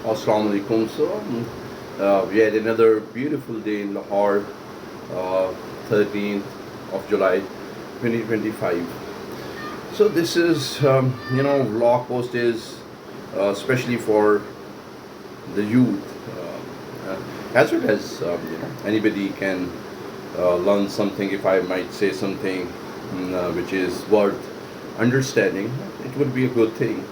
Assalamu alaikum. We had another beautiful day in Lahore, 13th of July 2025. So this is, vlog post is especially for the youth, as well as, anybody can learn something. If I might say something which is worth understanding, it would be a good thing.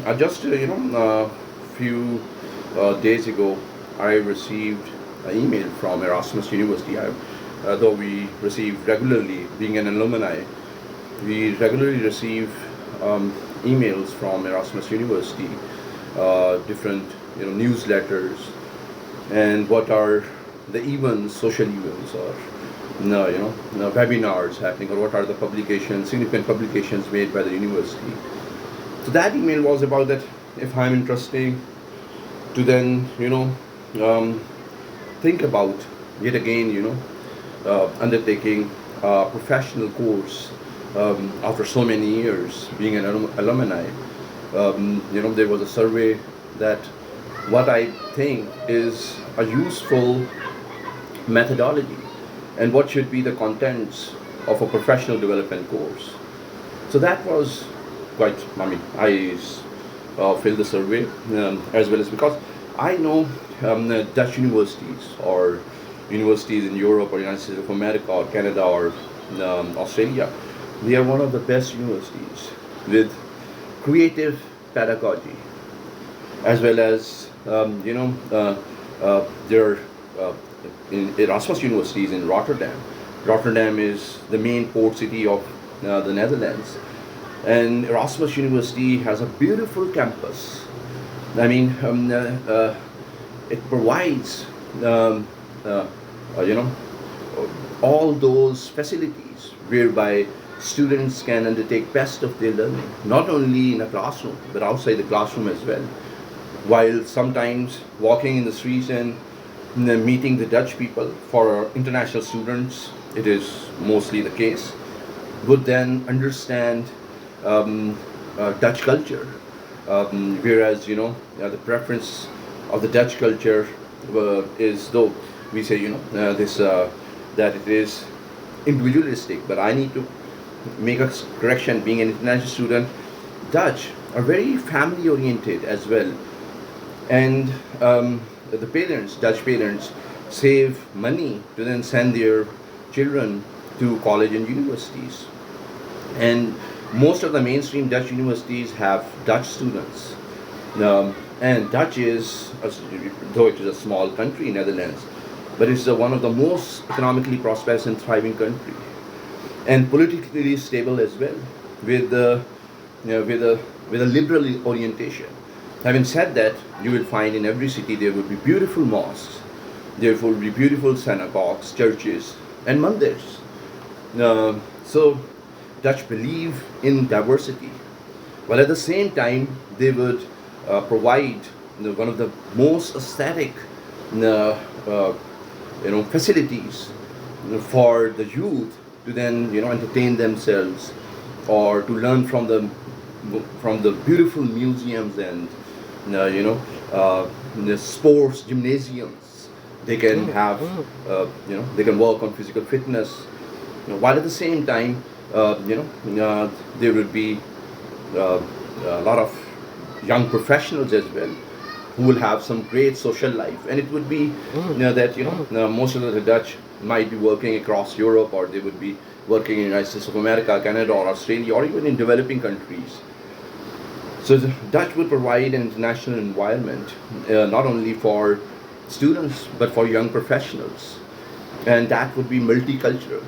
I just, a few days ago, I received an email from Erasmus University. Though we receive regularly, being an alumni, we regularly receive emails from Erasmus University, different newsletters, and what are the events, social events, or webinars happening, or what are the publications, significant publications made by the university. So that email was about that if I'm interested to then think about yet again undertaking a professional course after so many years being an alumni. There was a survey that what I think is a useful methodology and what should be the contents of a professional development course. So that was quite, I filled the survey as well as because I know Dutch universities or universities in Europe or United States of America or Canada or Australia, they are one of the best universities with creative pedagogy, as well as there in Erasmus universities in Rotterdam. Rotterdam is the main port city of the Netherlands, and Erasmus University has a beautiful campus. It provides all those facilities whereby students can undertake best of their learning, not only in a classroom but outside the classroom as well. While sometimes walking in the streets and meeting the Dutch people, for international students it is mostly the case, would then understand Dutch culture, whereas the preference of the Dutch culture is, though we say that it is individualistic, but I need to make a correction. Being an international student, Dutch are very family oriented as well, and the parents, Dutch parents, save money to then send their children to college and universities, and most of the mainstream Dutch universities have Dutch students. And Dutch is, though it is a small country, Netherlands, but it's one of the most economically prosperous and thriving country, and politically stable as well, with with a liberal orientation. Having said that, you will find in every city there will be beautiful mosques, there will be beautiful synagogues, churches, and mandirs. So Dutch believe in diversity, while at the same time they would provide one of the most aesthetic facilities for the youth to then entertain themselves or to learn from the beautiful museums and the sports gymnasiums. They can have they can work on physical fitness, while at the same time there will be a lot of young professionals as well who will have some great social life, and it would be most of the Dutch might be working across Europe, or they would be working in the United States of America, Canada, or Australia, or even in developing countries. So the Dutch would provide an international environment, not only for students but for young professionals, and that would be multicultural.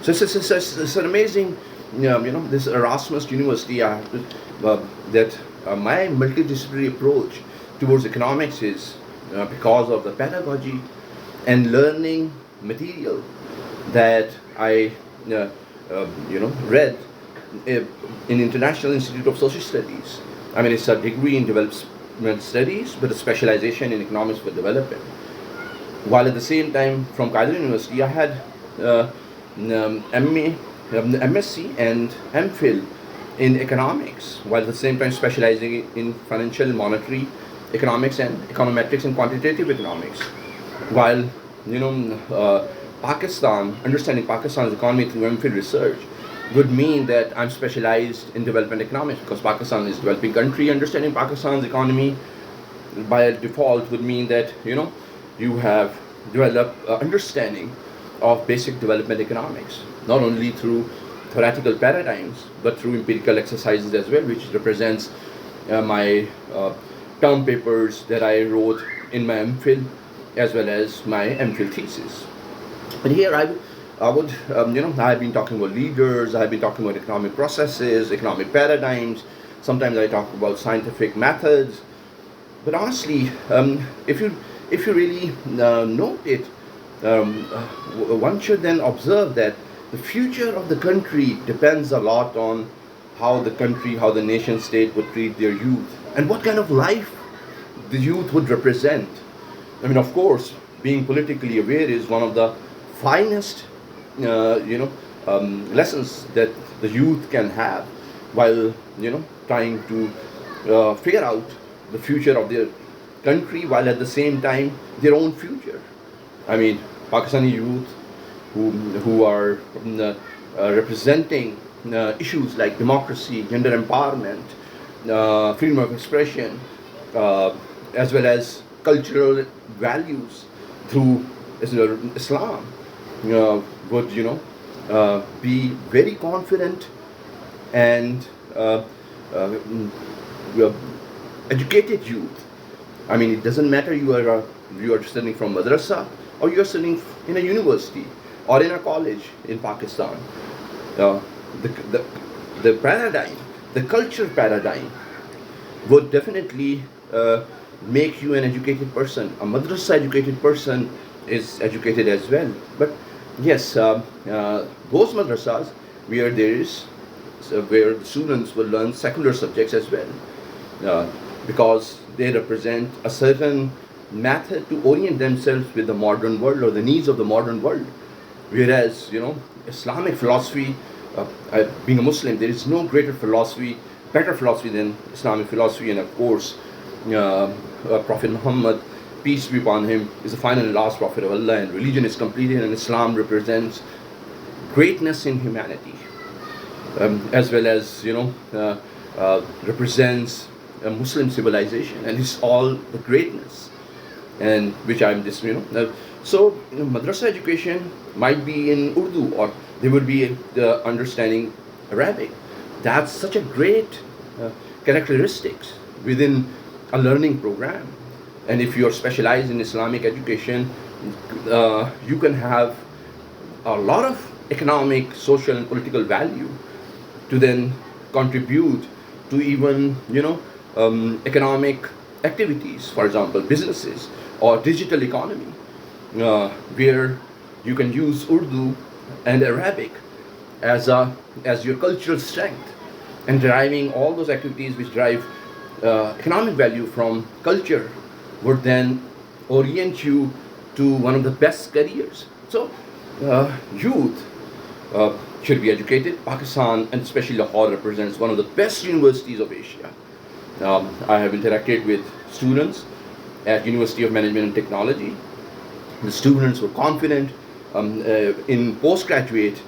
So it's an amazing, this Erasmus University. That my multidisciplinary approach towards economics is because of the pedagogy and learning material that I read in International Institute of Social Studies. It's a degree in development studies, but a specialization in economics for development. While at the same time, from Kaiser University, I had MA, MSc, and MPhil in economics, while at the same time specializing in financial, monetary economics and econometrics and quantitative economics. While Pakistan, understanding Pakistan's economy through MPhil research would mean that I'm specialized in development economics, because Pakistan is a developing country. Understanding Pakistan's economy by default would mean that you have developed understanding of basic development economics, not only through theoretical paradigms but through empirical exercises as well, which represents my term papers that I wrote in my MPhil as well as my MPhil thesis. But here I would, I've been talking about leaders, I've been talking about economic processes, economic paradigms. Sometimes I talk about scientific methods. But honestly, if you really note it, one should then observe that the future of the country depends a lot on how the country, how the nation state would treat their youth, and what kind of life the youth would represent. I mean, of course, being politically aware is one of the finest, lessons that the youth can have while, trying to figure out the future of their country, while at the same time their own future. I mean, Pakistani youth who are representing issues like democracy, gender empowerment, freedom of expression, as well as cultural values through Islam, would be very confident and educated youth. I mean, it doesn't matter you are studying from madrasa or you are studying in a university or in a college in Pakistan. Uh, the paradigm, the culture paradigm, would definitely make you an educated person. A madrasa educated person is educated as well. But yes, those madrasas where where the students will learn secular subjects as well, because they represent a certain method to orient themselves with the modern world or the needs of the modern world. Whereas, Islamic philosophy, being a Muslim, there is no better philosophy than Islamic philosophy. And of course, Prophet Muhammad, peace be upon him, is the final and last prophet of Allah, and religion is completed, and Islam represents greatness in humanity, as well as, represents a Muslim civilization, and it's all the greatness, and which I'm just, madrasa education might be in Urdu, or they would be understanding Arabic. That's such a great characteristics within a learning program. And if you're specialized in Islamic education, you can have a lot of economic, social, and political value to then contribute to even, economic activities, for example, businesses or digital economy, where you can use Urdu and Arabic as your cultural strength, and deriving all those activities which drive economic value from culture would then orient you to one of the best careers. So, youth should be educated. Pakistan, and especially Lahore, represents one of the best universities of Asia. I have interacted with students at University of Management and Technology. The students were confident in postgraduate